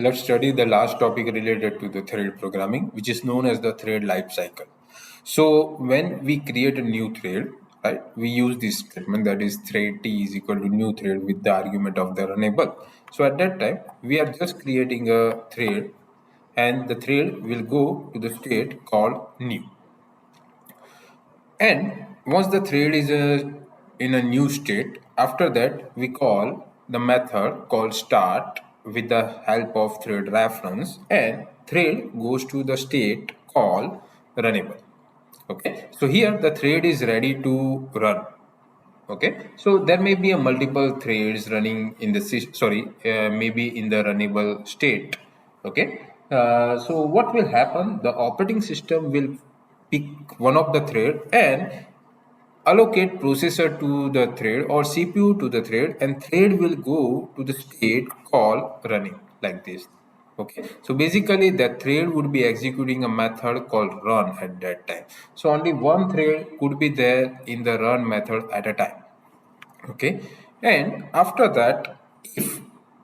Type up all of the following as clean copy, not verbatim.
let's study the last topic related to the thread programming, which is known as the thread lifecycle. So when we create a new thread, right, we use this statement, that is thread t is equal to new thread with the argument of the runnable. So at that time, we are just creating a thread, and the thread will go to the state called new. And once the thread is in a new state, after that we call the method called start with the help of thread reference, and thread goes to the state called runnable. Okay, so here the thread is ready to run. Okay, so there may be a multiple threads running in the maybe in the runnable state. Okay, so what will happen? The operating system will pick one of the thread and allocate processor to the thread or CPU to the thread, and thread will go to the state called running, like this. Okay, so basically that thread would be executing a method called run at that time. So only one thread could be there in the run method at a time. Okay, and after that, if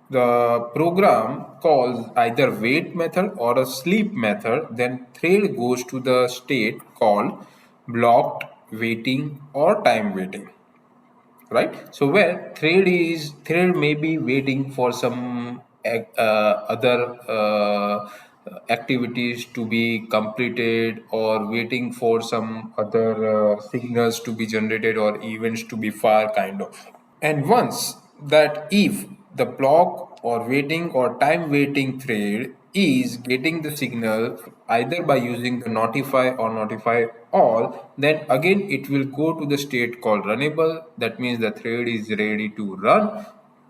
the program calls either wait method or a sleep method, then thread goes to the state called blocked waiting or time waiting, right? So where thread may be waiting for some other activities to be completed, or waiting for some other signals to be generated or events to be fired, kind of. And once that, if the block or waiting or time waiting thread is getting the signal either by using the notify or notify all, then again it will go to the state called runnable. That means the thread is ready to run.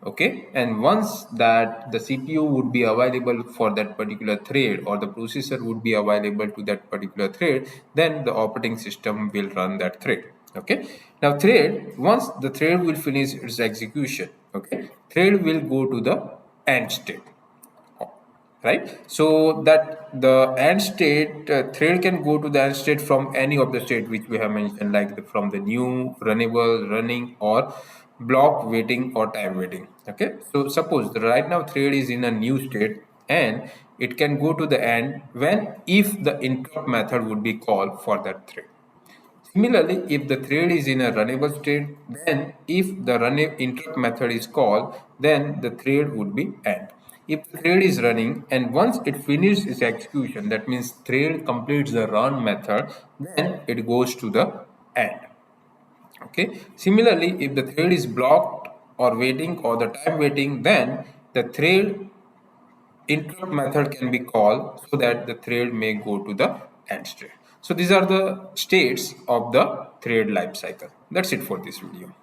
Okay, and once that the CPU would be available for that particular thread, or the processor would be available to that particular thread, then the operating system will run that thread. Okay, now thread, once the thread will finish its execution, okay, thread will go to the end state, right? So that the end state, thread can go to the end state from any of the state which we have mentioned, like from the new, runnable, running, or block waiting or time waiting. Okay, so suppose right now thread is in a new state, and it can go to the end when, if the interrupt method would be called for that thread. Similarly, if the thread is in a runnable state, then if the run interrupt method is called, then the thread would be end. If the thread is running and once it finishes its execution, that means thread completes the run method, then it goes to the end. Okay. Similarly, if the thread is blocked or waiting or the time waiting, then the thread interrupt method can be called so that the thread may go to the end state. So these are the states of the thread life cycle. That's it for this video.